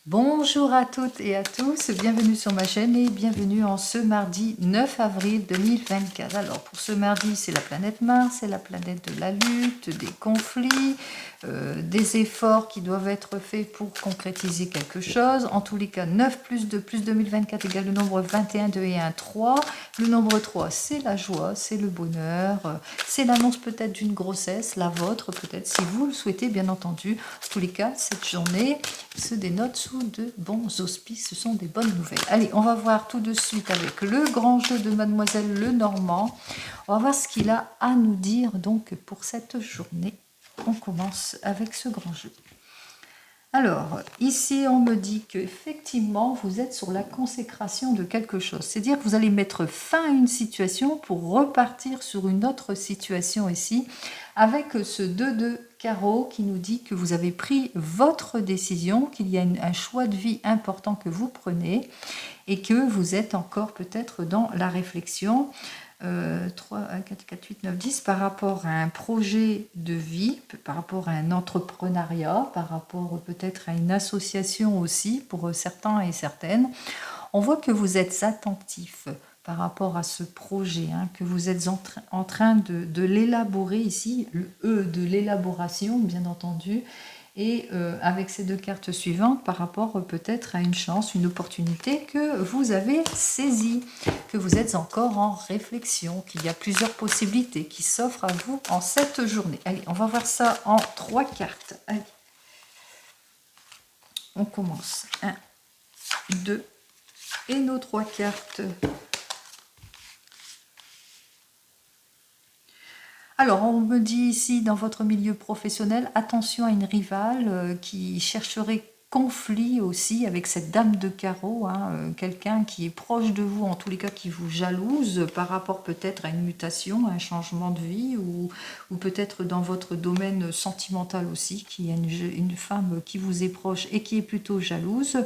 Bonjour à toutes et à tous, bienvenue sur ma chaîne et bienvenue en ce mardi 9 avril 2024. Alors pour ce mardi, c'est la planète Mars, c'est la planète de la lutte, des conflits, des efforts qui doivent être faits pour concrétiser quelque chose. En tous les cas, 9 plus 2 plus 2024 égale le nombre 21, 2 et 1, 3. Le nombre 3, c'est la joie, c'est le bonheur, c'est l'annonce peut-être d'une grossesse, la vôtre peut-être, si vous le souhaitez bien entendu. En tous les cas, cette journée se dénote sous de bons auspices, ce sont des bonnes nouvelles. Allez, on va voir tout de suite avec le grand jeu de Mademoiselle Lenormand. On va voir ce qu'il a à nous dire donc pour cette journée. On commence avec ce grand jeu. Alors, ici, on me dit qu'effectivement, vous êtes sur la consécration de quelque chose. C'est-à-dire que vous allez mettre fin à une situation pour repartir sur une autre situation ici, avec ce 2 de carreau qui nous dit que vous avez pris votre décision, qu'il y a un choix de vie important que vous prenez et que vous êtes encore peut-être dans la réflexion. 3, 1, 4, 4, 8, 9, 10 par rapport à un projet de vie, par rapport à un entrepreneuriat, par rapport peut-être à une association aussi pour certains et certaines. On voit que vous êtes attentif par rapport à ce projet, que vous êtes en train de l'élaborer ici, le E de l'élaboration bien entendu, et avec ces deux cartes suivantes par rapport peut-être à une chance, une opportunité que vous avez saisie, que vous êtes encore en réflexion, qu'il y a plusieurs possibilités qui s'offrent à vous en cette journée. Allez, on va voir ça en 3 cartes. Allez. On commence. 1, 2 et nos 3 cartes. Alors, on me dit ici, dans votre milieu professionnel, attention à une rivale qui chercherait conflit aussi avec cette dame de carreau, quelqu'un qui est proche de vous, en tous les cas qui vous jalouse par rapport peut-être à une mutation, à un changement de vie, ou peut-être dans votre domaine sentimental aussi, qu'il y a une femme qui vous est proche et qui est plutôt jalouse.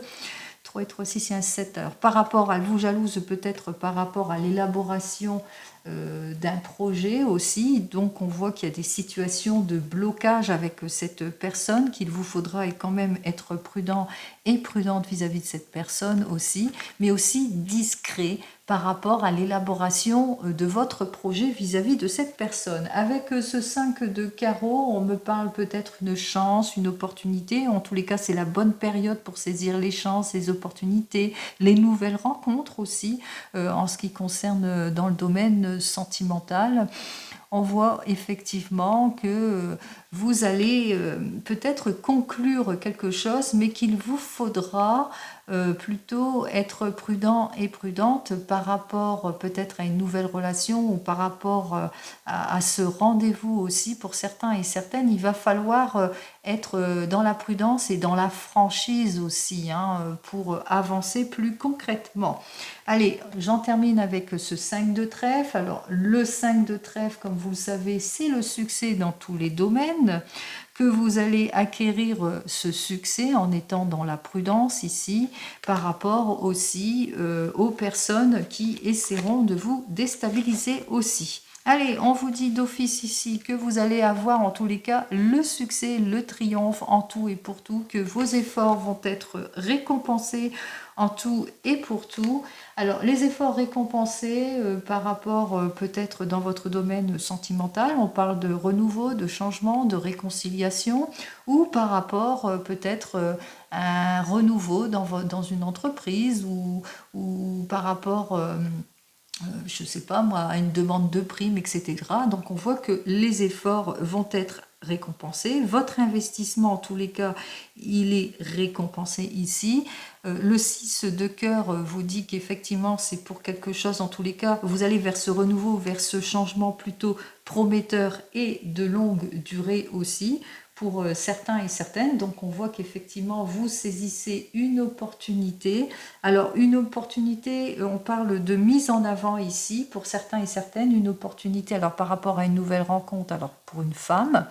3 et 3, 6 et 1, 7. Alors, par rapport à vous jalouse, peut-être par rapport à l'élaboration d'un projet aussi. Donc, on voit qu'il y a des situations de blocage avec cette personne, qu'il vous faudra quand même être prudent et prudente vis-à-vis de cette personne aussi, mais aussi discret par rapport à l'élaboration de votre projet vis-à-vis de cette personne. Avec ce 5 de carreau, on me parle peut-être une chance, une opportunité. En tous les cas, c'est la bonne période pour saisir les chances, les opportunités, les nouvelles rencontres aussi, en ce qui concerne dans le domaine sentimental. On voit effectivement que vous allez peut-être conclure quelque chose, mais qu'il vous faudra plutôt être prudent et prudente par rapport peut-être à une nouvelle relation ou par rapport à ce rendez-vous aussi. Pour certains et certaines, il va falloir être dans la prudence et dans la franchise aussi pour avancer plus concrètement. Allez, j'en termine avec ce 5 de trèfle. Alors, le 5 de trèfle, comme vous le savez, c'est le succès dans tous les domaines, que vous allez acquérir ce succès en étant dans la prudence ici, par rapport aussi aux personnes qui essaieront de vous déstabiliser aussi. Allez, on vous dit d'office ici que vous allez avoir en tous les cas le succès, le triomphe en tout et pour tout, que vos efforts vont être récompensés en tout et pour tout. Alors, les efforts récompensés par rapport peut-être dans votre domaine sentimental, on parle de renouveau, de changement, de réconciliation, ou par rapport peut-être à un renouveau dans une entreprise, ou par rapport je ne sais pas moi, à une demande de prime, etc. Donc on voit que les efforts vont être récompensés. Votre investissement, en tous les cas, il est récompensé ici. Le 6 de cœur vous dit qu'effectivement, c'est pour quelque chose, en tous les cas, vous allez vers ce renouveau, vers ce changement plutôt prometteur et de longue durée aussi, pour certains et certaines. Donc on voit qu'effectivement vous saisissez une opportunité. Alors une opportunité, on parle de mise en avant ici pour certains et certaines, une opportunité alors par rapport à une nouvelle rencontre, alors pour une femme,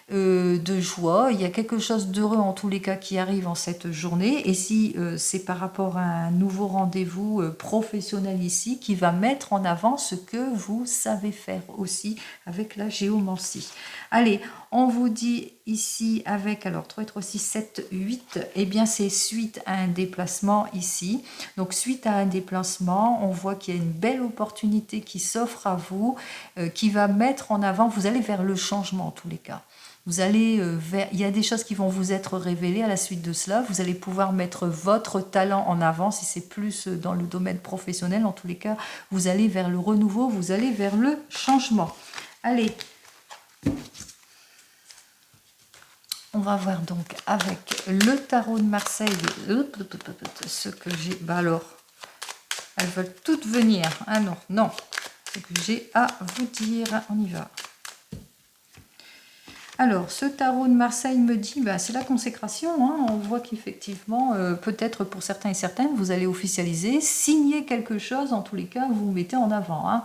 de joie, il y a quelque chose d'heureux en tous les cas qui arrive en cette journée. Et si c'est par rapport à un nouveau rendez-vous professionnel ici, qui va mettre en avant ce que vous savez faire aussi avec la géomancie. Allez, on vous dit ici avec, alors 3, 3, 6, 7, 8, eh bien c'est suite à un déplacement ici. Donc suite à un déplacement, on voit qu'il y a une belle opportunité qui s'offre à vous, qui va mettre en avant, vous allez vers le changement en tous les cas. Vous allez vers, il y a des choses qui vont vous être révélées à la suite de cela. Vous allez pouvoir mettre votre talent en avant si c'est plus dans le domaine professionnel. En tous les cas, vous allez vers le renouveau, vous allez vers le changement. Allez, on va voir donc avec le tarot de Marseille ce que j'ai. Bah alors, elles veulent toutes venir. Ah non, non. Ce que j'ai à vous dire. On y va. Alors, ce tarot de Marseille me dit, bah, c'est la consécration. Hein. On voit qu'effectivement, peut-être pour certains et certaines, vous allez officialiser, signer quelque chose. En tous les cas, vous vous mettez en avant. Hein.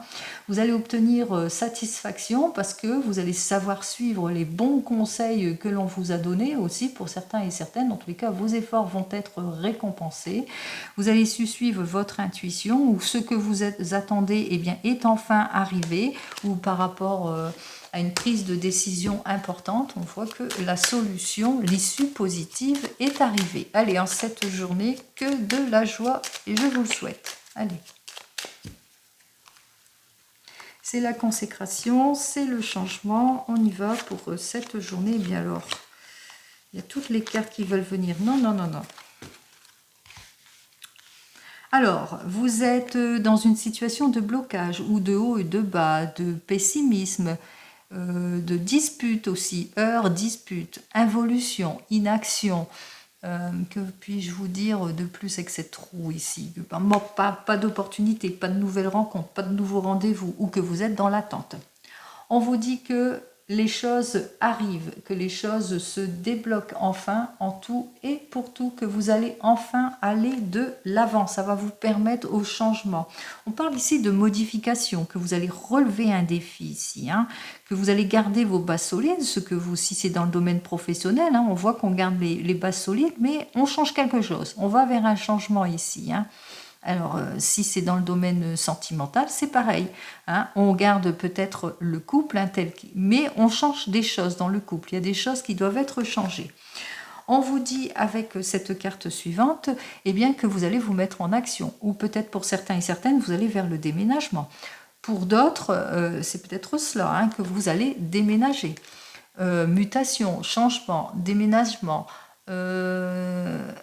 Vous allez obtenir satisfaction parce que vous allez savoir suivre les bons conseils que l'on vous a donnés aussi pour certains et certaines. En tous les cas, vos efforts vont être récompensés. Vous allez suivre votre intuition ou ce que vous attendez eh bien, est enfin arrivé ou par rapport à une prise de décision importante, on voit que la solution, l'issue positive est arrivée. Allez, en cette journée, que de la joie et je vous le souhaite. Allez. C'est la consécration, c'est le changement. On y va pour cette journée. Eh bien alors, il y a toutes les cartes qui veulent venir. Non, non, non, non. Alors, vous êtes dans une situation de blocage ou de haut et de bas, de pessimisme, de dispute aussi, heurts, dispute, involution, inaction. Que puis-je vous dire de plus avec cette roue ici? Pas d'opportunité, pas de nouvelles rencontres, pas de nouveaux rendez-vous, ou que vous êtes dans l'attente. On vous dit que les choses arrivent, que les choses se débloquent enfin en tout et pour tout, que vous allez enfin aller de l'avant. Ça va vous permettre au changement. On parle ici de modification, que vous allez relever un défi ici, hein, que vous allez garder vos bases solides, ce que vous, si c'est dans le domaine professionnel, hein, on voit qu'on garde les bases solides, mais on change quelque chose. On va vers un changement ici, hein. Alors, si c'est dans le domaine sentimental, c'est pareil. Hein, on garde peut-être le couple, mais on change des choses dans le couple. Il y a des choses qui doivent être changées. On vous dit avec cette carte suivante eh bien, que vous allez vous mettre en action. Ou peut-être pour certains et certaines, vous allez vers le déménagement. Pour d'autres, c'est peut-être cela, hein, que vous allez déménager. Mutation, changement, déménagement.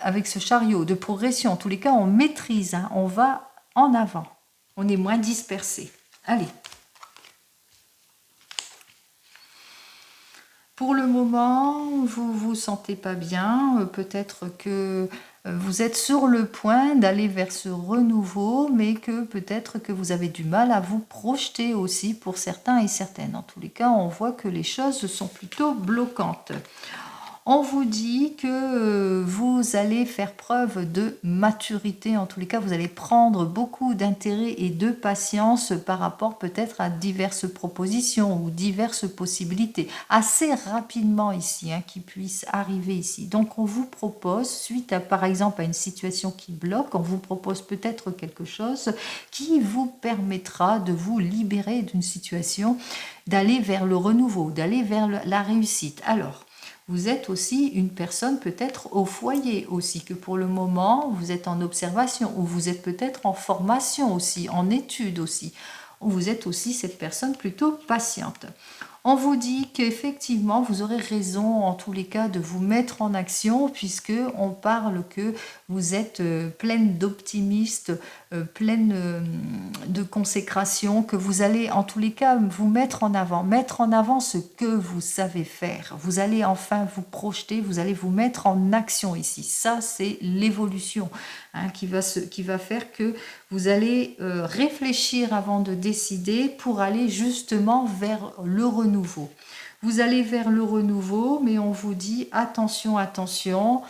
Avec ce chariot de progression, en tous les cas on maîtrise, hein, on va en avant, on est moins dispersé. Allez, pour le moment vous vous sentez pas bien, peut-être que vous êtes sur le point d'aller vers ce renouveau, mais que peut-être que vous avez du mal à vous projeter aussi pour certains et certaines. En tous les cas on voit que les choses sont plutôt bloquantes. On vous dit que vous allez faire preuve de maturité, en tous les cas vous allez prendre beaucoup d'intérêt et de patience par rapport peut-être à diverses propositions ou diverses possibilités, assez rapidement ici, hein, qui puissent arriver ici. Donc on vous propose, suite à par exemple à une situation qui bloque, on vous propose peut-être quelque chose qui vous permettra de vous libérer d'une situation, d'aller vers le renouveau, d'aller vers la réussite. Alors, vous êtes aussi une personne peut-être au foyer aussi, que pour le moment vous êtes en observation ou vous êtes peut-être en formation aussi, en études aussi. Vous êtes aussi cette personne plutôt patiente. On vous dit qu'effectivement vous aurez raison en tous les cas de vous mettre en action puisque on parle que vous êtes pleine d'optimisme, pleine de consécration, que vous allez en tous les cas vous mettre en avant ce que vous savez faire. Vous allez enfin vous projeter, vous allez vous mettre en action ici. Ça c'est l'évolution, hein, qui va faire que vous allez réfléchir avant de décider pour aller justement vers le renouveau. Vous allez vers le renouveau, mais on vous dit attention, attention,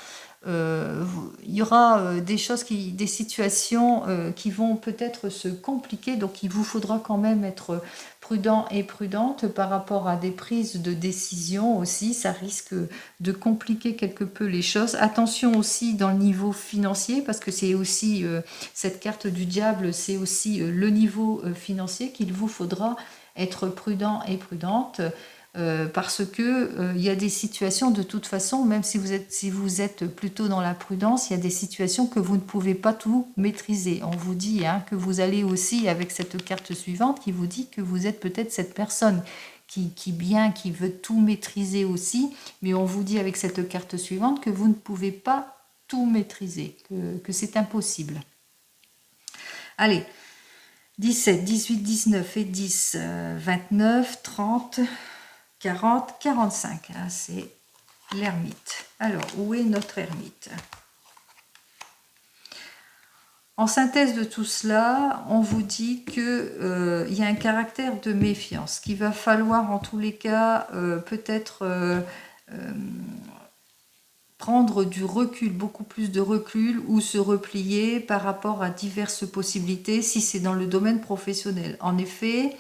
il y aura des situations qui vont peut-être se compliquer, donc il vous faudra quand même être prudent et prudente par rapport à des prises de décision aussi, ça risque de compliquer quelque peu les choses. Attention aussi dans le niveau financier, parce que c'est aussi, cette carte du diable, c'est aussi le niveau financier qu'il vous faudra être prudent et prudente. Parce que il y a des situations de toute façon, même si vous êtes plutôt dans la prudence, il y a des situations que vous ne pouvez pas tout maîtriser. On vous dit que vous allez aussi, avec cette carte suivante, qui vous dit que vous êtes peut-être cette personne qui veut tout maîtriser aussi, mais on vous dit avec cette carte suivante que vous ne pouvez pas tout maîtriser, que c'est impossible. Allez, 17, 18, 19 et 10, 29, 30... 40, 45, c'est l'ermite. Alors, où est notre ermite? En synthèse de tout cela, on vous dit qu'il y a un caractère de méfiance, qu'il va falloir en tous les cas peut-être prendre du recul, beaucoup plus de recul, ou se replier par rapport à diverses possibilités si c'est dans le domaine professionnel. En effet,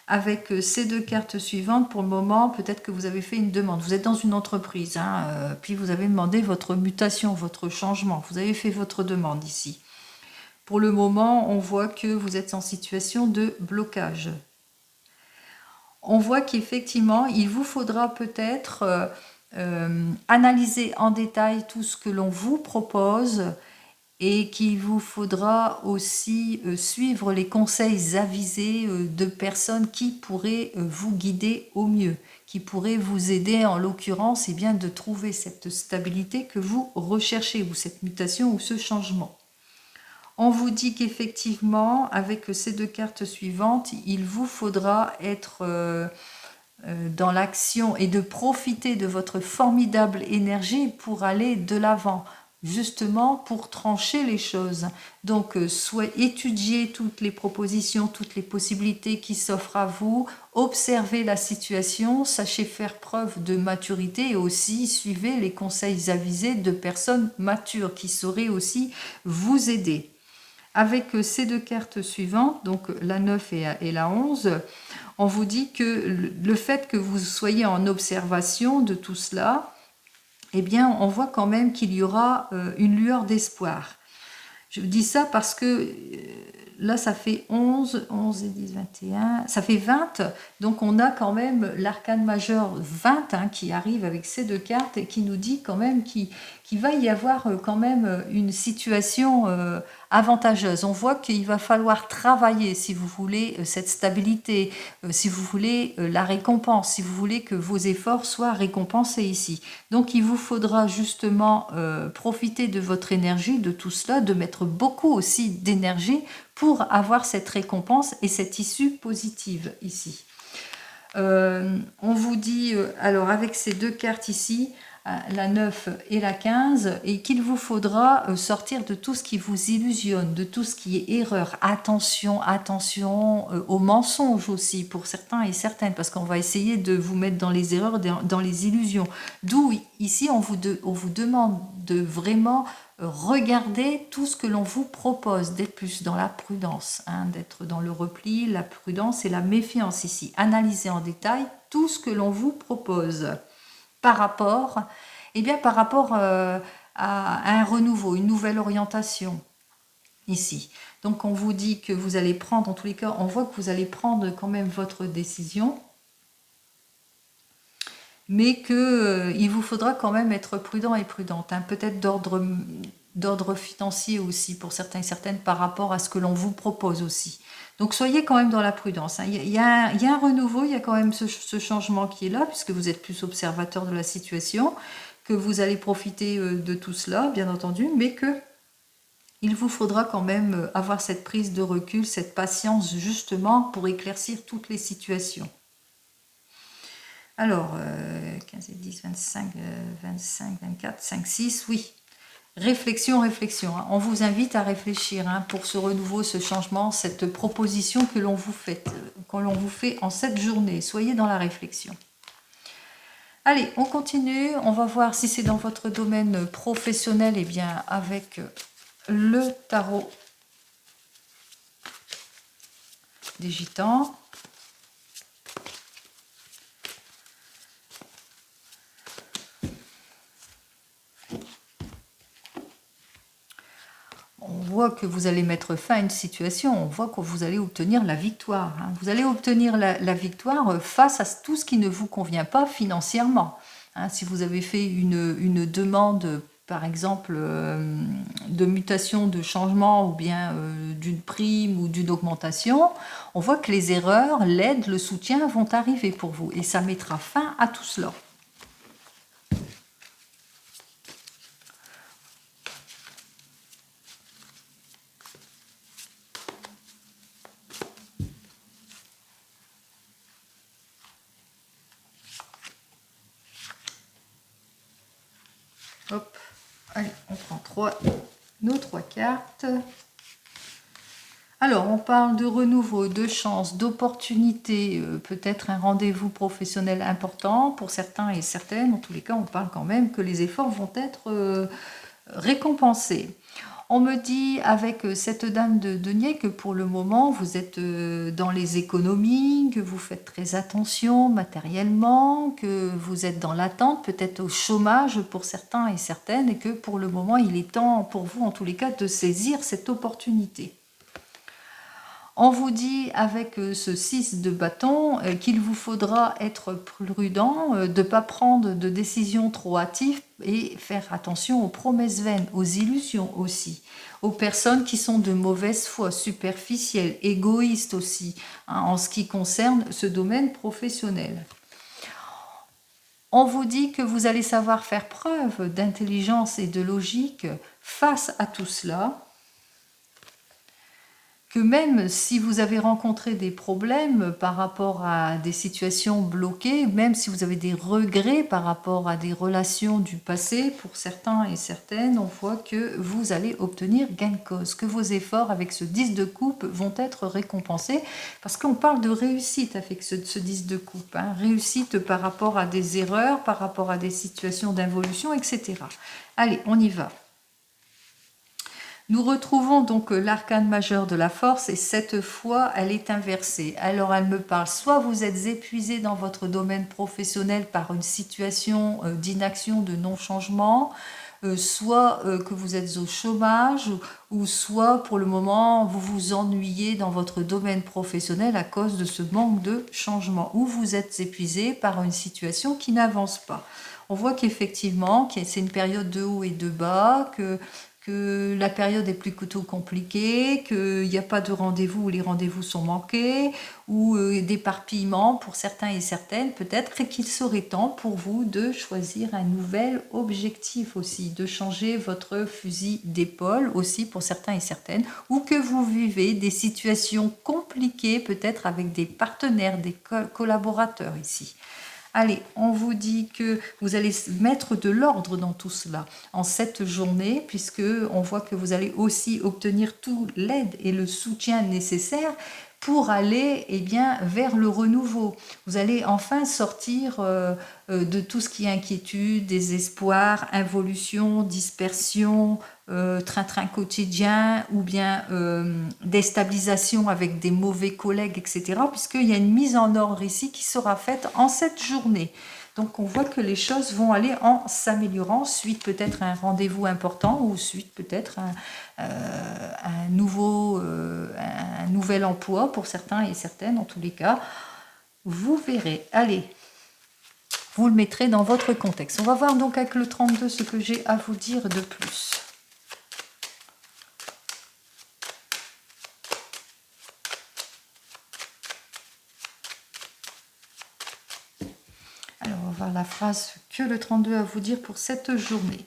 avec ces deux cartes suivantes, pour le moment, peut-être que vous avez fait une demande. Vous êtes dans une entreprise, puis vous avez demandé votre mutation, votre changement. Vous avez fait votre demande ici. Pour le moment, on voit que vous êtes en situation de blocage. On voit qu'effectivement, il vous faudra peut-être analyser en détail tout ce que l'on vous propose, et qu'il vous faudra aussi suivre les conseils avisés de personnes qui pourraient vous guider au mieux, qui pourraient vous aider en l'occurrence de trouver cette stabilité que vous recherchez, ou cette mutation ou ce changement. On vous dit qu'effectivement, avec ces deux cartes suivantes, il vous faudra être dans l'action et de profiter de votre formidable énergie pour aller de l'avant, justement pour trancher les choses. Donc, soit étudiez toutes les propositions, toutes les possibilités qui s'offrent à vous, observez la situation, sachez faire preuve de maturité et aussi suivez les conseils avisés de personnes matures qui sauraient aussi vous aider. Avec ces deux cartes suivantes, donc la 9 et la 11, on vous dit que le fait que vous soyez en observation de tout cela, eh bien, on voit quand même qu'il y aura une lueur d'espoir. Je vous dis ça parce que là, ça fait 11 et 10, 21, ça fait 20. Donc, on a quand même l'arcane majeur 20 qui arrive avec ces deux cartes et qui nous dit quand même qu'il va y avoir quand même une situation avantageuse. On voit qu'il va falloir travailler si vous voulez cette stabilité, si vous voulez la récompense, si vous voulez que vos efforts soient récompensés ici. Donc, il vous faudra justement profiter de votre énergie, de tout cela, de mettre beaucoup aussi d'énergie pour avoir cette récompense et cette issue positive ici. On vous dit, alors avec ces deux cartes ici, la 9 et la 15, et qu'il vous faudra sortir de tout ce qui vous illusionne, de tout ce qui est erreur. Attention, attention aux mensonges aussi pour certains et certaines, parce qu'on va essayer de vous mettre dans les erreurs, dans les illusions. D'où ici on vous demande de vraiment regarder tout ce que l'on vous propose, d'être plus dans la prudence, d'être dans le repli, la prudence et la méfiance ici. Analysez en détail tout ce que l'on vous propose par rapport à un renouveau, une nouvelle orientation ici. Donc on vous dit que vous allez prendre, en tous les cas, on voit que vous allez prendre quand même votre décision, mais qu'il vous faudra quand même être prudent et prudente, peut-être d'ordre financier aussi pour certains et certaines par rapport à ce que l'on vous propose aussi. Donc soyez quand même dans la prudence. Il y a un renouveau, il y a quand même ce changement qui est là, puisque vous êtes plus observateur de la situation, que vous allez profiter de tout cela, bien entendu, mais que il vous faudra quand même avoir cette prise de recul, cette patience justement pour éclaircir toutes les situations. Alors, 15 et 10, 25, 25, 24, 5, 6, oui. Réflexion, réflexion. On vous invite à réfléchir pour ce renouveau, ce changement, cette proposition que l'on vous fait en cette journée. Soyez dans la réflexion. Allez, on continue. On va voir si c'est dans votre domaine professionnel, et bien avec le tarot des gitans. On voit que vous allez mettre fin à une situation, on voit que vous allez obtenir la victoire. Hein. Vous allez obtenir la victoire face à tout ce qui ne vous convient pas financièrement. Hein, si vous avez fait une demande, par exemple, de mutation, de changement, ou bien d'une prime ou d'une augmentation, on voit que les erreurs, l'aide, le soutien vont arriver pour vous. Et ça mettra fin à tout cela. Hop, allez, on prend nos 3 cartes. Alors, on parle de renouveau, de chance, d'opportunité, peut-être un rendez-vous professionnel important pour certains et certaines. En tous les cas, on parle quand même que les efforts vont être récompensés. On me dit avec cette dame de denier que pour le moment, vous êtes dans les économies, que vous faites très attention matériellement, que vous êtes dans l'attente, peut-être au chômage pour certains et certaines, et que pour le moment, il est temps pour vous, en tous les cas, de saisir cette opportunité. On vous dit avec ce 6 de bâton qu'il vous faudra être prudent, de ne pas prendre de décisions trop hâtives et faire attention aux promesses vaines, aux illusions aussi, aux personnes qui sont de mauvaise foi, superficielles, égoïstes aussi, hein, en ce qui concerne ce domaine professionnel. On vous dit que vous allez savoir faire preuve d'intelligence et de logique face à tout cela, que même si vous avez rencontré des problèmes par rapport à des situations bloquées, même si vous avez des regrets par rapport à des relations du passé, pour certains et certaines, on voit que vous allez obtenir gain de cause, que vos efforts avec ce 10 de coupe vont être récompensés, parce qu'on parle de réussite avec ce 10 de coupe, hein, réussite par rapport à des erreurs, par rapport à des situations d'involution, etc. Allez, on y va. Nous retrouvons donc l'arcane majeur de la force et cette fois, elle est inversée. Alors, elle me parle, soit vous êtes épuisé dans votre domaine professionnel par une situation d'inaction, de non-changement, soit que vous êtes au chômage, ou soit pour le moment, vous vous ennuyez dans votre domaine professionnel à cause de ce manque de changement, ou vous êtes épuisé par une situation qui n'avance pas. On voit qu'effectivement, c'est une période de haut et de bas, que la période est plutôt compliquée, qu'il n'y a pas de rendez-vous ou les rendez-vous sont manqués, ou d'éparpillement pour certains et certaines, peut-être qu'il serait temps pour vous de choisir un nouvel objectif aussi, de changer votre fusil d'épaule aussi pour certains et certaines, ou que vous vivez des situations compliquées peut-être avec des partenaires, des collaborateurs ici. Allez, on vous dit que vous allez mettre de l'ordre dans tout cela en cette journée, puisque on voit que vous allez aussi obtenir toute l'aide et le soutien nécessaire pour aller vers le renouveau. Vous allez enfin sortir de tout ce qui est inquiétude, désespoir, involution, dispersion, train-train quotidien, ou bien déstabilisation avec des mauvais collègues, etc. Puisqu'il y a une mise en ordre ici qui sera faite en cette journée. Donc on voit que les choses vont aller en s'améliorant, suite peut-être à un rendez-vous important, ou suite peut-être à un nouvel emploi pour certains et certaines, en tous les cas. Vous verrez. Allez, vous le mettrez dans votre contexte. On va voir donc avec le 32 ce que j'ai à vous dire de plus. Alors, on va voir la phrase que le 32 a à vous dire pour cette journée.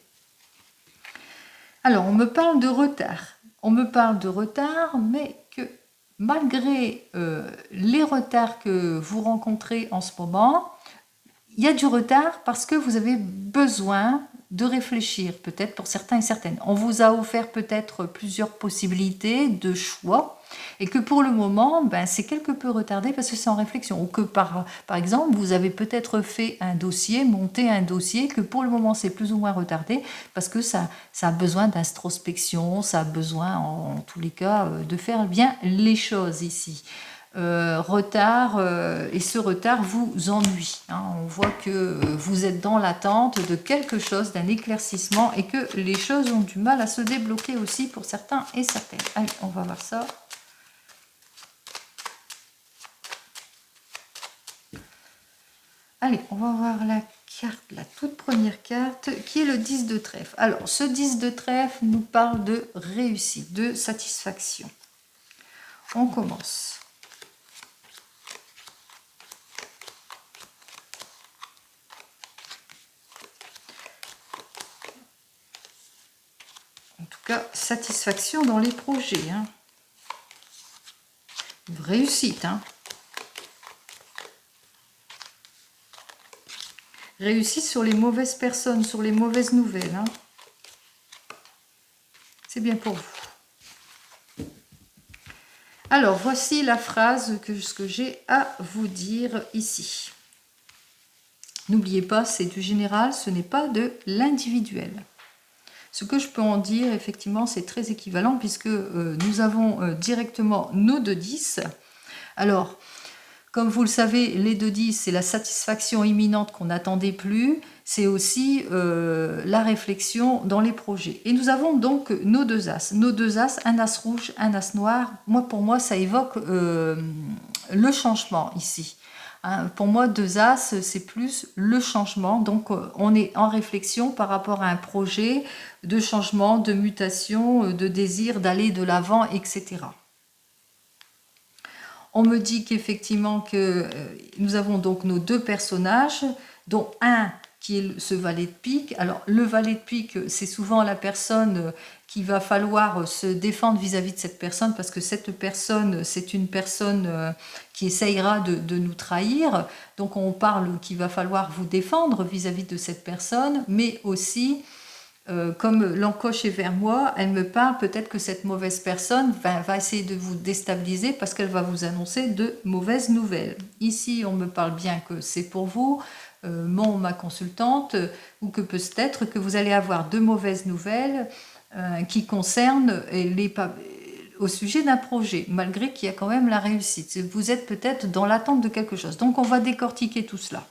Alors, on me parle de retard. On me parle de retard, mais que malgré les retards que vous rencontrez en ce moment, il y a du retard parce que vous avez besoin de réfléchir, peut-être pour certains et certaines. On vous a offert peut-être plusieurs possibilités de choix et que pour le moment, c'est quelque peu retardé parce que c'est en réflexion. Ou que par exemple, vous avez peut-être fait un dossier, monté un dossier, que pour le moment c'est plus ou moins retardé parce que ça a besoin d'introspection, ça a besoin en tous les cas de faire bien les choses ici. Retard et ce retard vous ennuie. On voit que vous êtes dans l'attente de quelque chose, d'un éclaircissement et que les choses ont du mal à se débloquer aussi pour certains et certaines. Allez, on va voir ça. Allez, on va voir la carte, la toute première carte, qui est le 10 de trèfle. Alors, ce 10 de trèfle nous parle de réussite, de satisfaction. On commence. En tout cas, satisfaction dans les projets. Réussite. Réussite sur les mauvaises personnes, sur les mauvaises nouvelles. C'est bien pour vous. Alors, voici la phrase que j'ai à vous dire ici. N'oubliez pas, c'est du général, ce n'est pas de l'individuel. Ce que je peux en dire, effectivement, c'est très équivalent puisque nous avons directement nos 2-10. Alors, comme vous le savez, les 2-10, c'est la satisfaction imminente qu'on n'attendait plus. C'est aussi la réflexion dans les projets. Et nous avons donc nos 2 As. Nos 2 As, un As rouge, un As noir. Pour moi, ça évoque le changement ici. Pour moi, 2 As, c'est plus le changement. Donc, on est en réflexion par rapport à un projet de changement, de mutation, de désir d'aller de l'avant, etc. On me dit qu'effectivement que nous avons donc nos 2 personnages, dont un qui est ce valet de pique. Alors, le valet de pique, c'est souvent la personne qu'il va falloir se défendre vis-à-vis de cette personne, parce que cette personne, c'est une personne qui essayera de nous trahir. Donc, on parle qu'il va falloir vous défendre vis-à-vis de cette personne, mais aussi... comme l'encoche est vers moi, elle me parle peut-être que cette mauvaise personne va essayer de vous déstabiliser parce qu'elle va vous annoncer de mauvaises nouvelles. Ici, on me parle bien que c'est pour vous, ma consultante, ou que peut-être que vous allez avoir de mauvaises nouvelles qui concernent au sujet d'un projet, malgré qu'il y a quand même la réussite. Vous êtes peut-être dans l'attente de quelque chose. Donc, on va décortiquer tout cela.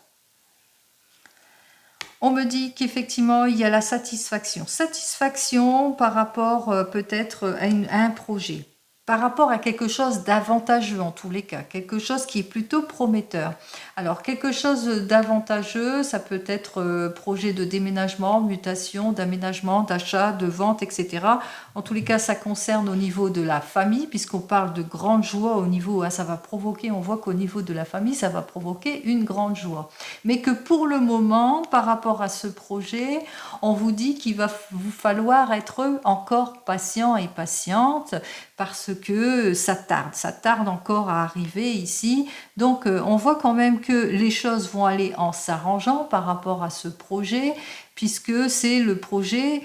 On me dit qu'effectivement, il y a la satisfaction. Satisfaction par rapport peut-être à un projet, par rapport à quelque chose d'avantageux en tous les cas, quelque chose qui est plutôt prometteur. Alors, quelque chose d'avantageux, ça peut être projet de déménagement, mutation, d'aménagement, d'achat, de vente, etc. En tous les cas, ça concerne au niveau de la famille, puisqu'on parle de grande joie au niveau, ça va provoquer, on voit qu'au niveau de la famille, ça va provoquer une grande joie. Mais que pour le moment, par rapport à ce projet, on vous dit qu'il va vous falloir être encore patient et patiente, parce que ça tarde encore à arriver ici. Donc, on voit quand même que les choses vont aller en s'arrangeant par rapport à ce projet, puisque c'est le projet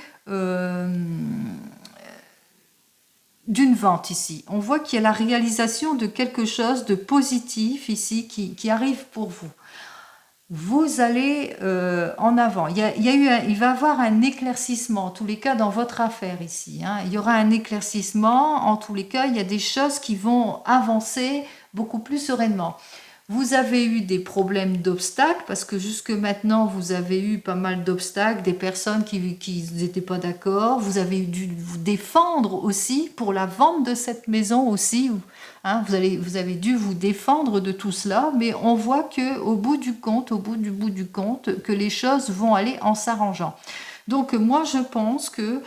d'une vente ici. On voit qu'il y a la réalisation de quelque chose de positif ici qui arrive pour vous. Vous allez en avant. Il va y avoir un éclaircissement, en tous les cas, dans votre affaire ici. Il y aura un éclaircissement, en tous les cas, il y a des choses qui vont avancer beaucoup plus sereinement. Vous avez eu des problèmes d'obstacles, parce que jusque maintenant, vous avez eu pas mal d'obstacles, des personnes qui n'étaient pas d'accord. Vous avez dû vous défendre aussi pour la vente de cette maison aussi. Vous avez dû vous défendre de tout cela, mais on voit qu'au bout du compte, que les choses vont aller en s'arrangeant. Donc moi, je pense que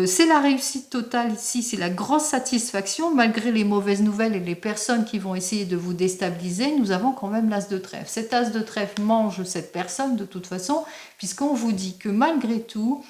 c'est la réussite totale ici, c'est la grosse satisfaction, malgré les mauvaises nouvelles et les personnes qui vont essayer de vous déstabiliser, nous avons quand même l'as de trèfle. Cet as de trèfle mange cette personne de toute façon, puisqu'on vous dit que malgré tout,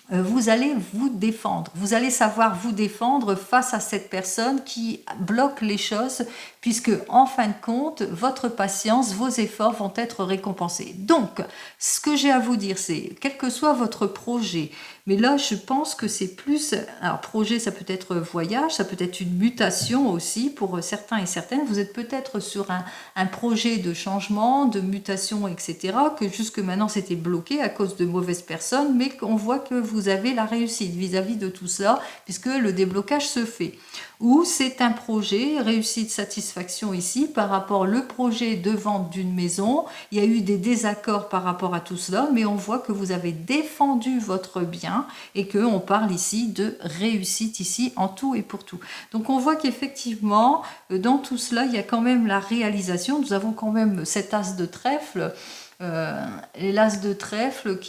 vous allez vous défendre. Vous allez savoir vous défendre face à cette personne qui bloque les choses, puisque en fin de compte, votre patience, vos efforts vont être récompensés. Donc, ce que j'ai à vous dire, c'est, quel que soit votre projet, mais là, je pense que c'est plus, alors projet, ça peut être voyage, ça peut être une mutation aussi pour certains et certaines. Vous êtes peut-être sur un projet de changement, de mutation, etc., que jusque maintenant c'était bloqué à cause de mauvaises personnes, mais qu'on voit que vous avez la réussite vis-à-vis de tout cela, puisque le déblocage se fait. Ou c'est un projet, réussite, satisfaction ici, par rapport au projet de vente d'une maison. Il y a eu des désaccords par rapport à tout cela, mais on voit que vous avez défendu votre bien et qu'on parle ici de réussite ici en tout et pour tout. Donc on voit qu'effectivement, dans tout cela, il y a quand même la réalisation. Nous avons quand même cet as de trèfle. L'as de trèfle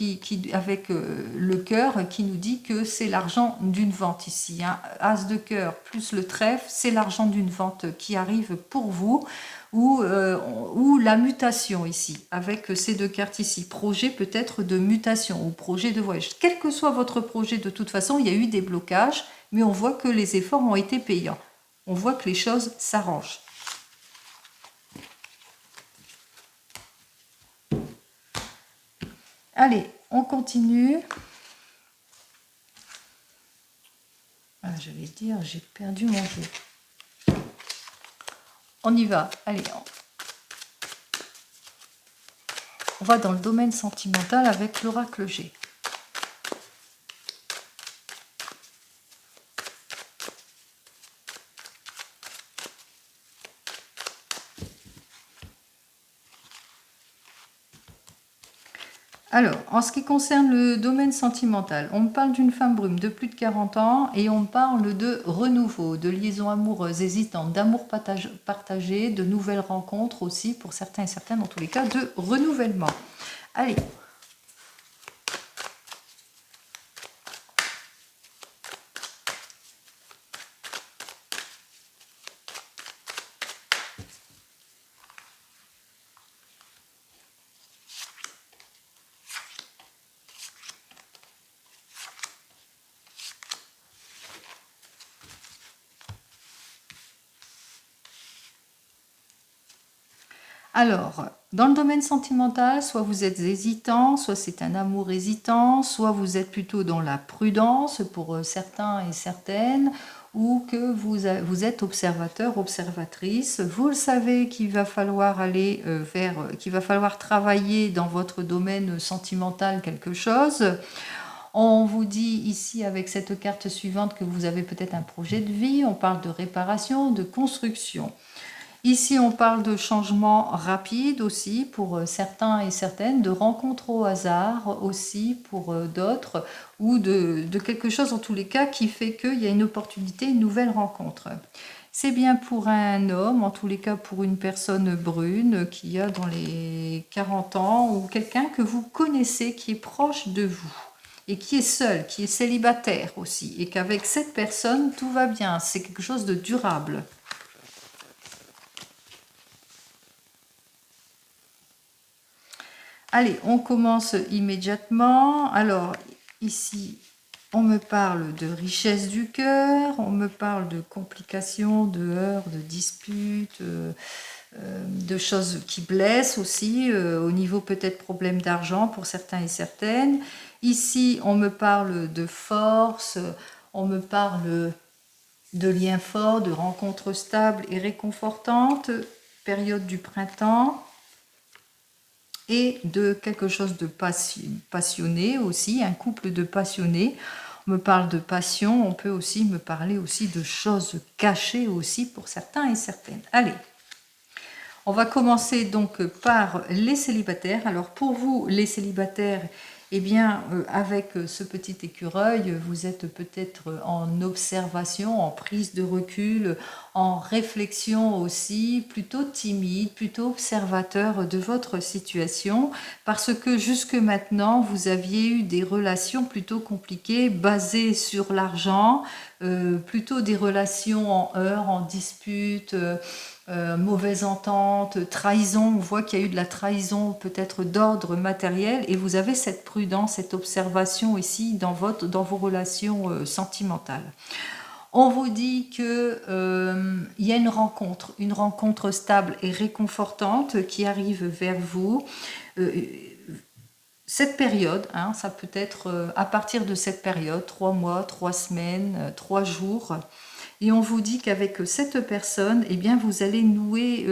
avec le cœur qui nous dit que c'est l'argent d'une vente ici. Hein. As de cœur plus le trèfle, c'est l'argent d'une vente qui arrive pour vous. Ou la mutation ici, avec ces deux cartes ici. Projet peut-être de mutation ou projet de voyage. Quel que soit votre projet, de toute façon, il y a eu des blocages, mais on voit que les efforts ont été payants. On voit que les choses s'arrangent. Allez, on continue. Ah, j'allais dire, j'ai perdu mon jeu. On y va. Allez, on va dans le domaine sentimental avec l'oracle G. Alors, en ce qui concerne le domaine sentimental, on me parle d'une femme brume de plus de 40 ans et on me parle de renouveau, de liaisons amoureuses hésitantes, d'amour partagé, de nouvelles rencontres aussi, pour certains et certaines, dans tous les cas, de renouvellement. Allez. Alors, dans le domaine sentimental, soit vous êtes hésitant, soit c'est un amour hésitant, soit vous êtes plutôt dans la prudence pour certains et certaines, ou que vous êtes observateur, observatrice. Vous le savez qu'il va falloir aller qu'il va falloir travailler dans votre domaine sentimental quelque chose. On vous dit ici avec cette carte suivante que vous avez peut-être un projet de vie, on parle de réparation, de construction. Ici, on parle de changement rapide aussi pour certains et certaines, de rencontres au hasard aussi pour d'autres, ou de quelque chose en tous les cas qui fait qu'il y a une opportunité, une nouvelle rencontre. C'est bien pour un homme, en tous les cas pour une personne brune qui a dans les 40 ans, ou quelqu'un que vous connaissez qui est proche de vous et qui est seul, qui est célibataire aussi, et qu'avec cette personne, tout va bien, c'est quelque chose de durable. Allez, on commence immédiatement. Alors, ici, on me parle de richesse du cœur, on me parle de complications, de heurts, de disputes, de choses qui blessent aussi, au niveau peut-être problème d'argent pour certains et certaines. Ici, on me parle de force, on me parle de liens forts, de rencontres stables et réconfortantes, période du printemps. Et de quelque chose de passionné aussi, un couple de passionnés. On me parle de passion, on peut aussi me parler aussi de choses cachées aussi pour certains et certaines. Allez, on va commencer donc par les célibataires. Alors pour vous, les célibataires, eh bien, avec ce petit écureuil, vous êtes peut-être en observation, en prise de recul, en réflexion aussi, plutôt timide, plutôt observateur de votre situation, parce que jusque maintenant, vous aviez eu des relations plutôt compliquées, basées sur l'argent, plutôt des relations en heurts, en dispute, mauvaise entente, trahison. On voit qu'il y a eu de la trahison peut-être d'ordre matériel, et vous avez cette prudence, cette observation ici dans vos relations sentimentales. On vous dit que il y a une rencontre stable et réconfortante qui arrive vers vous. Euh, cette période, hein, ça peut être à partir de cette période, 3 mois, 3 semaines, 3 jours. Et on vous dit qu'avec cette personne, eh bien, vous allez nouer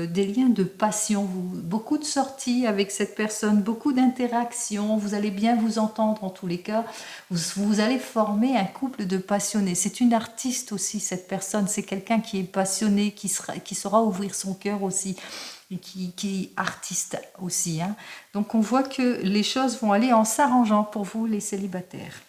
des liens de passion, beaucoup de sorties avec cette personne, beaucoup d'interactions, vous allez bien vous entendre en tous les cas, vous allez former un couple de passionnés. C'est une artiste aussi, cette personne, c'est quelqu'un qui est passionné, qui saura ouvrir son cœur aussi, et qui est artiste aussi, hein. Donc on voit que les choses vont aller en s'arrangeant pour vous, les célibataires.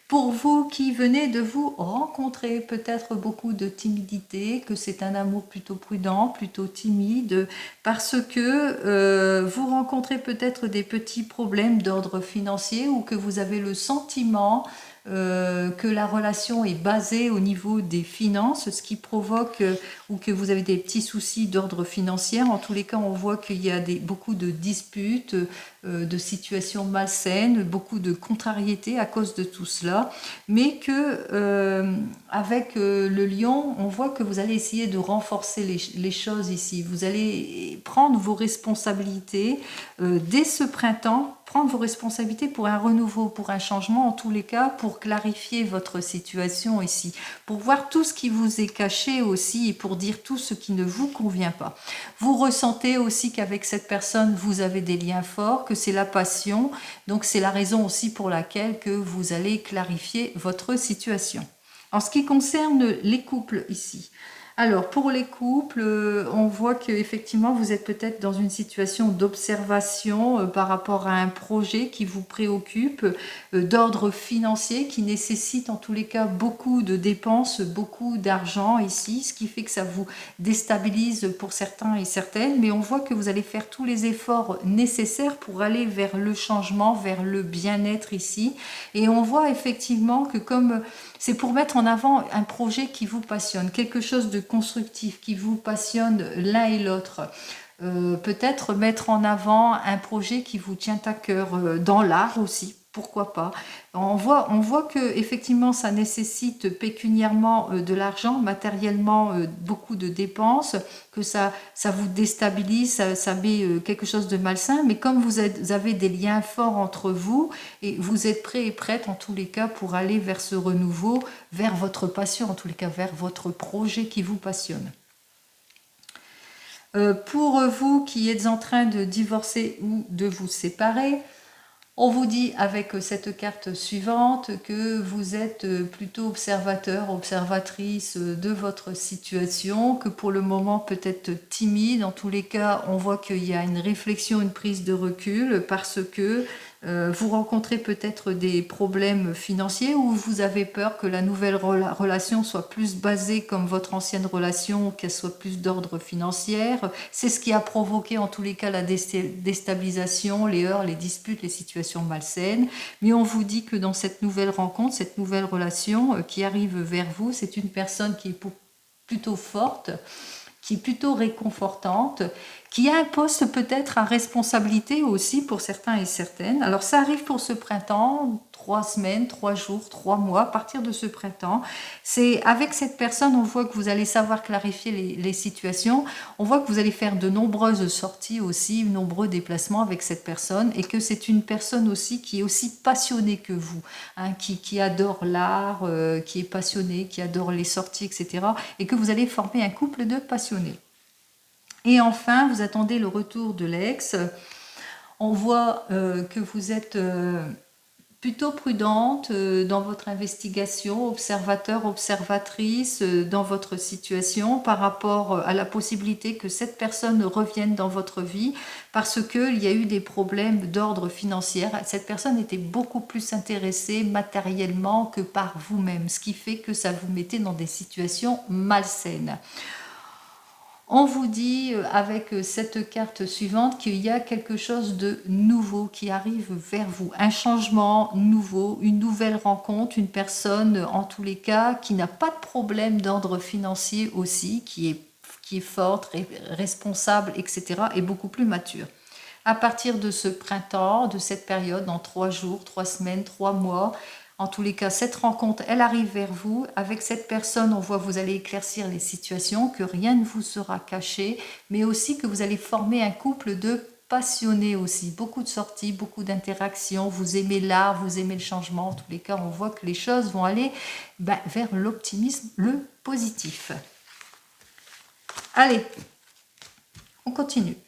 Pour vous qui venez de vous rencontrer, peut-être beaucoup de timidité, que c'est un amour plutôt prudent, plutôt timide, parce que vous rencontrez peut-être des petits problèmes d'ordre financier, ou que vous avez le sentiment que la relation est basée au niveau des finances, ce qui provoque, ou que vous avez des petits soucis d'ordre financier. En tous les cas, on voit qu'il y a beaucoup de disputes, de situations malsaines, beaucoup de contrariétés à cause de tout cela, mais que avec le lion, on voit que vous allez essayer de renforcer les choses ici. Vous allez prendre vos responsabilités dès ce printemps, prendre vos responsabilités pour un renouveau, pour un changement, en tous les cas, pour clarifier votre situation ici, pour voir tout ce qui vous est caché aussi, et pour dire tout ce qui ne vous convient pas. Vous ressentez aussi qu'avec cette personne, vous avez des liens forts, que c'est la passion, donc c'est la raison aussi pour laquelle que vous allez clarifier votre situation. En ce qui concerne les couples ici, alors pour les couples, on voit qu'effectivement vous êtes peut-être dans une situation d'observation par rapport à un projet qui vous préoccupe, d'ordre financier, qui nécessite en tous les cas beaucoup de dépenses, beaucoup d'argent ici, ce qui fait que ça vous déstabilise pour certains et certaines, mais on voit que vous allez faire tous les efforts nécessaires pour aller vers le changement, vers le bien-être ici, et on voit effectivement que comme c'est pour mettre en avant un projet qui vous passionne, quelque chose de constructif qui vous passionne l'un et l'autre. Peut-être mettre en avant un projet qui vous tient à cœur, dans l'art aussi, pourquoi pas. On voit que effectivement ça nécessite pécuniairement de l'argent, matériellement beaucoup de dépenses, que ça vous déstabilise, ça met quelque chose de malsain, mais comme vous avez des liens forts entre vous, et vous êtes prêt et prête en tous les cas pour aller vers ce renouveau, vers votre passion, en tous les cas vers votre projet qui vous passionne. Pour vous qui êtes en train de divorcer ou de vous séparer, on vous dit avec cette carte suivante que vous êtes plutôt observateur, observatrice de votre situation, que pour le moment peut-être timide. En tous les cas, on voit qu'il y a une réflexion, une prise de recul, parce que vous rencontrez peut-être des problèmes financiers, ou vous avez peur que la nouvelle relation soit plus basée comme votre ancienne relation, qu'elle soit plus d'ordre financier. C'est ce qui a provoqué en tous les cas la déstabilisation, les heurts, les disputes, les situations malsaines. Mais on vous dit que dans cette nouvelle rencontre, cette nouvelle relation qui arrive vers vous, c'est une personne qui est plutôt forte, qui est plutôt réconfortante, qui a un poste peut-être à responsabilité aussi pour certains et certaines. Alors ça arrive pour ce printemps, 3 semaines, 3 jours, 3 mois, à partir de ce printemps. C'est avec cette personne, on voit que vous allez savoir clarifier les situations. On voit que vous allez faire de nombreuses sorties aussi, de nombreux déplacements avec cette personne, et que c'est une personne aussi qui est aussi passionnée que vous, hein, qui adore l'art, qui est passionnée, qui adore les sorties, etc. Et que vous allez former un couple de passionnés. Et enfin, vous attendez le retour de l'ex. On voit que vous êtes plutôt prudente dans votre investigation, observateur, observatrice dans votre situation par rapport à la possibilité que cette personne revienne dans votre vie parce qu'il y a eu des problèmes d'ordre financier. Cette personne était beaucoup plus intéressée matériellement que par vous-même, ce qui fait que ça vous mettait dans des situations malsaines. On vous dit avec cette carte suivante qu'il y a quelque chose de nouveau qui arrive vers vous, un changement nouveau, une nouvelle rencontre, une personne en tous les cas qui n'a pas de problème d'ordre financier aussi, qui est forte, responsable, etc. et beaucoup plus mature. À partir de ce printemps, de cette période, dans 3 jours, 3 semaines, 3 mois, en tous les cas, cette rencontre, elle arrive vers vous. Avec cette personne, on voit que vous allez éclaircir les situations, que rien ne vous sera caché, mais aussi que vous allez former un couple de passionnés aussi. Beaucoup de sorties, beaucoup d'interactions. Vous aimez l'art, vous aimez le changement. En tous les cas, on voit que les choses vont aller vers l'optimisme, le positif. Allez, on continue.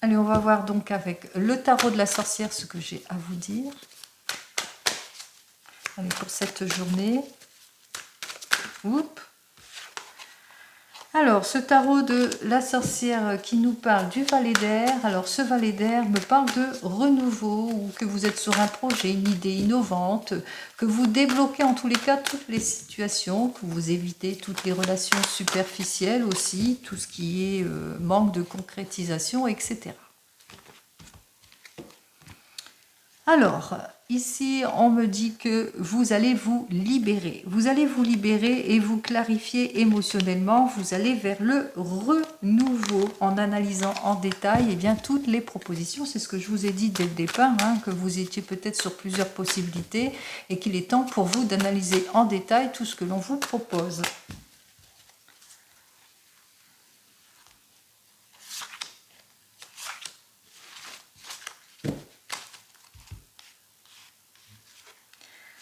Allez, on va voir donc avec le tarot de la sorcière ce que j'ai à vous dire. Allez, pour cette journée. Oups. Alors, ce tarot de la sorcière qui nous parle du valet d'air. Alors, ce valet d'air me parle de renouveau, ou que vous êtes sur un projet, une idée innovante, que vous débloquez en tous les cas toutes les situations, que vous évitez toutes les relations superficielles aussi, tout ce qui est manque de concrétisation, etc. Alors, ici, on me dit que vous allez vous libérer. Vous allez vous libérer et vous clarifier émotionnellement. Vous allez vers le renouveau en analysant en détail toutes les propositions. C'est ce que je vous ai dit dès le départ, que vous étiez peut-être sur plusieurs possibilités et qu'il est temps pour vous d'analyser en détail tout ce que l'on vous propose.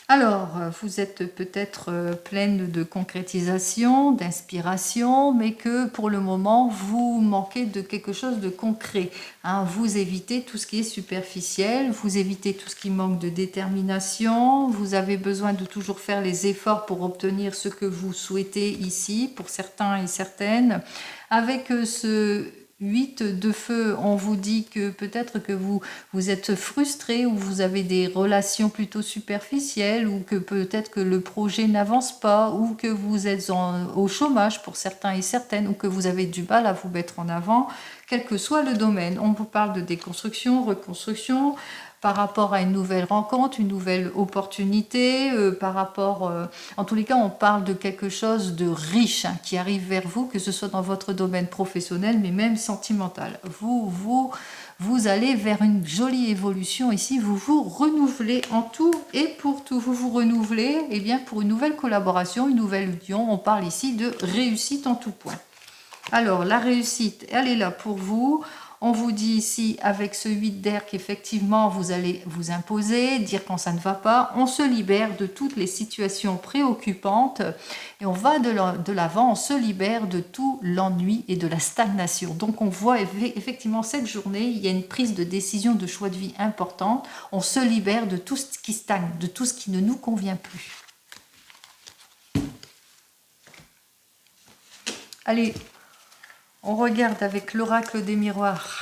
Alors, vous êtes peut-être pleine de concrétisation, d'inspiration, mais que pour le moment, vous manquez de quelque chose de concret. Vous évitez tout ce qui est superficiel, vous évitez tout ce qui manque de détermination, vous avez besoin de toujours faire les efforts pour obtenir ce que vous souhaitez ici, pour certains et certaines. Avec ce 8 de feu, on vous dit que peut-être que vous êtes frustré ou vous avez des relations plutôt superficielles ou que peut-être que le projet n'avance pas ou que vous êtes au chômage pour certains et certaines ou que vous avez du mal à vous mettre en avant, quel que soit le domaine. On vous parle de déconstruction, reconstruction, par rapport à une nouvelle rencontre, une nouvelle opportunité, en tous les cas, on parle de quelque chose de riche qui arrive vers vous, que ce soit dans votre domaine professionnel, mais même sentimental. Vous allez vers une jolie évolution ici, vous vous renouvelez en tout et pour tout. Vous vous renouvelez pour une nouvelle collaboration, une nouvelle union. On parle ici de réussite en tout point. Alors, la réussite, elle est là pour vous. On vous dit ici, avec ce 8 d'air, qu'effectivement, vous allez vous imposer, dire quand ça ne va pas. On se libère de toutes les situations préoccupantes et on va de l'avant, on se libère de tout l'ennui et de la stagnation. Donc, on voit effectivement cette journée, il y a une prise de décision, de choix de vie importante. On se libère de tout ce qui stagne, de tout ce qui ne nous convient plus. Allez, on regarde avec l'oracle des miroirs.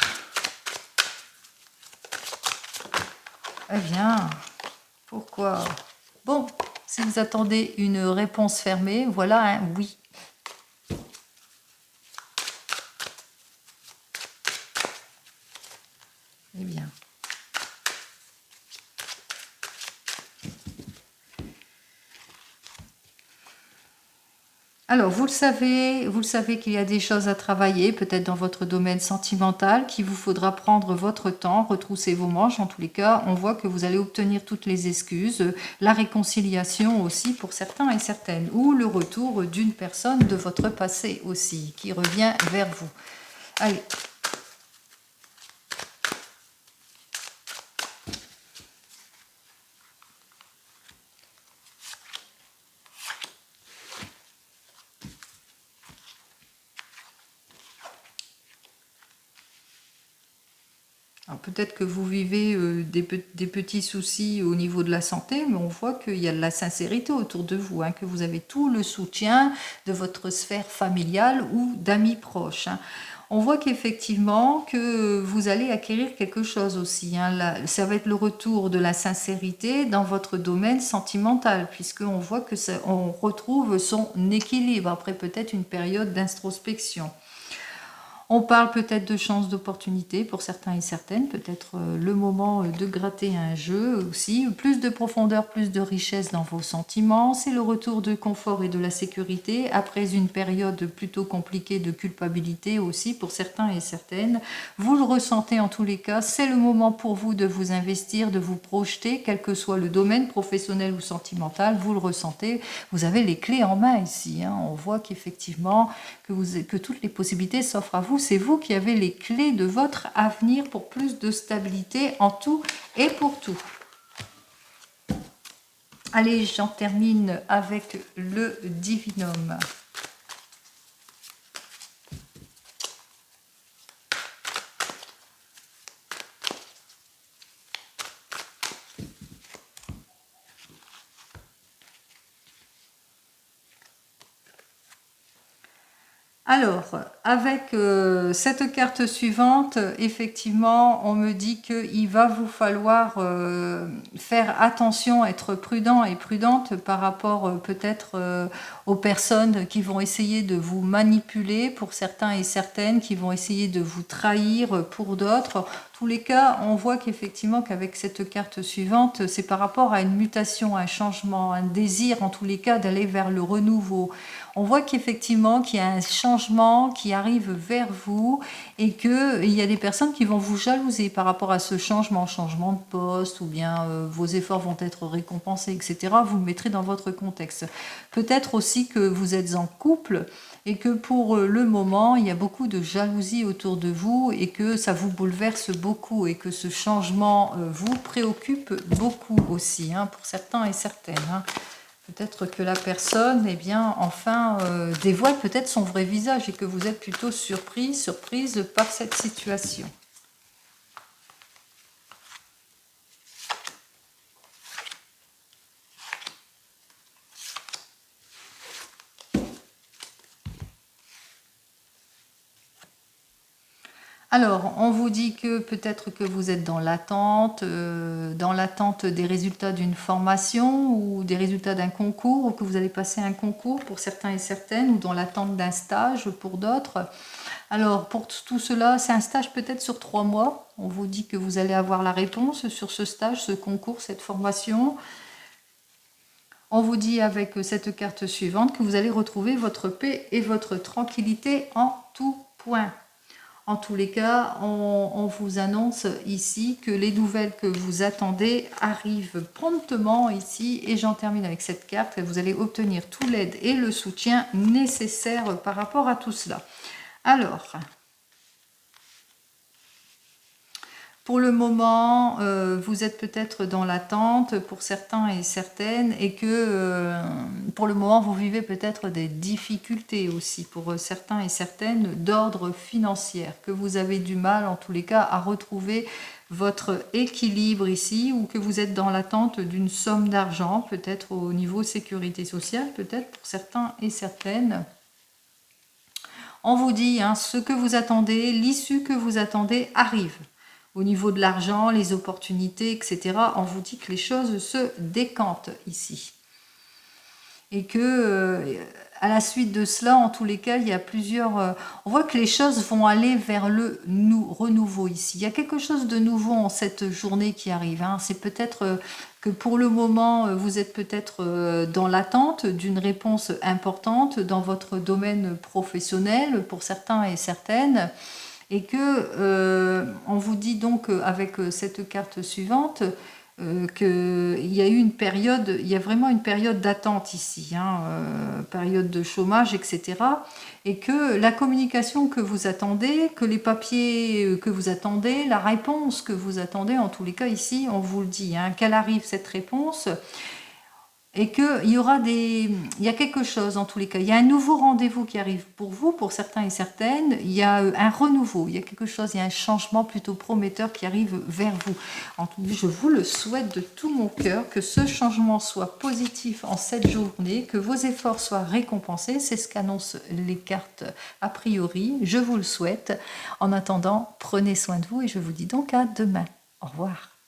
Eh bien, pourquoi? Bon, si vous attendez une réponse fermée, voilà un oui. Eh bien. Alors, vous le savez qu'il y a des choses à travailler, peut-être dans votre domaine sentimental, qu'il vous faudra prendre votre temps, retrousser vos manches. En tous les cas, on voit que vous allez obtenir toutes les excuses, la réconciliation aussi pour certains et certaines, ou le retour d'une personne de votre passé aussi, qui revient vers vous. Allez. peut-être que vous vivez des petits soucis au niveau de la santé, mais on voit qu'il y a de la sincérité autour de vous, hein, que vous avez tout le soutien de votre sphère familiale ou d'amis proches, hein. On voit qu'effectivement que vous allez acquérir quelque chose aussi, hein. Là, ça va être le retour de la sincérité dans votre domaine sentimental, puisqu'on voit que on retrouve son équilibre après peut-être une période d'introspection. On parle peut-être de chances d'opportunités pour certains et certaines, peut-être le moment de gratter un jeu aussi, plus de profondeur, plus de richesse dans vos sentiments, c'est le retour de confort et de la sécurité après une période plutôt compliquée de culpabilité aussi pour certains et certaines. Vous le ressentez en tous les cas, c'est le moment pour vous de vous investir, de vous projeter, quel que soit le domaine professionnel ou sentimental, vous le ressentez, vous avez les clés en main ici, hein. On voit qu'effectivement que toutes les possibilités s'offrent à vous. C'est vous qui avez les clés de votre avenir pour plus de stabilité en tout et pour tout. Allez, j'en termine avec le divinum. Alors, avec cette carte suivante, effectivement, on me dit qu'il va vous falloir faire attention, être prudent et prudente par rapport peut-être aux personnes qui vont essayer de vous manipuler pour certains et certaines, qui vont essayer de vous trahir pour d'autres. En tous les cas, on voit qu'effectivement qu'avec cette carte suivante, c'est par rapport à une mutation, un changement, un désir en tous les cas d'aller vers le renouveau. On voit qu'effectivement qu'il y a un changement qui arrive vers vous et qu'il y a des personnes qui vont vous jalouser par rapport à ce changement de poste ou bien vos efforts vont être récompensés, etc. Vous le mettrez dans votre contexte. Peut-être aussi que vous êtes en couple et que pour le moment, il y a beaucoup de jalousie autour de vous et que ça vous bouleverse beaucoup et que ce changement vous préoccupe beaucoup aussi, hein, pour certains et certaines, hein. Peut-être que la personne, eh bien, enfin, dévoile peut-être son vrai visage et que vous êtes plutôt surprise par cette situation. Alors, on vous dit que peut-être que vous êtes dans l'attente des résultats d'une formation ou des résultats d'un concours, ou que vous allez passer un concours pour certains et certaines, ou dans l'attente d'un stage pour d'autres. Alors, pour tout cela, c'est un stage peut-être sur 3 mois. On vous dit que vous allez avoir la réponse sur ce stage, ce concours, cette formation. On vous dit avec cette carte suivante que vous allez retrouver votre paix et votre tranquillité en tout point. En tous les cas, on vous annonce ici que les nouvelles que vous attendez arrivent promptement ici. Et j'en termine avec cette carte. Vous allez obtenir toute l'aide et le soutien nécessaires par rapport à tout cela. Alors, pour le moment, vous êtes peut-être dans l'attente pour certains et certaines et que pour le moment, vous vivez peut-être des difficultés aussi pour certains et certaines d'ordre financier, que vous avez du mal en tous les cas à retrouver votre équilibre ici ou que vous êtes dans l'attente d'une somme d'argent, peut-être au niveau sécurité sociale, peut-être pour certains et certaines. On vous dit, hein, ce que vous attendez, l'issue que vous attendez arrive. Au niveau de l'argent, les opportunités, etc., on vous dit que les choses se décantent ici. Et que, à la suite de cela, en tous les cas, il y a plusieurs... on voit que les choses vont aller vers le renouveau ici. Il y a quelque chose de nouveau en cette journée qui arrive, hein. C'est peut-être que pour le moment, vous êtes peut-être dans l'attente d'une réponse importante dans votre domaine professionnel, pour certains et certaines. Et que on vous dit donc avec cette carte suivante qu'il y a eu une période, il y a vraiment une période d'attente ici, hein, période de chômage, etc. Et que la communication que vous attendez, que les papiers que vous attendez, la réponse que vous attendez, en tous les cas ici, on vous le dit, hein, qu'elle arrive cette réponse. et il y a quelque chose en tous les cas. Il y a un nouveau rendez-vous qui arrive pour vous, pour certains et certaines. Il y a un renouveau, il y a quelque chose, il y a un changement plutôt prometteur qui arrive vers vous. Je vous le souhaite de tout mon cœur, que ce changement soit positif en cette journée, que vos efforts soient récompensés. C'est ce qu'annoncent les cartes a priori. Je vous le souhaite. En attendant, prenez soin de vous et je vous dis donc à demain. Au revoir.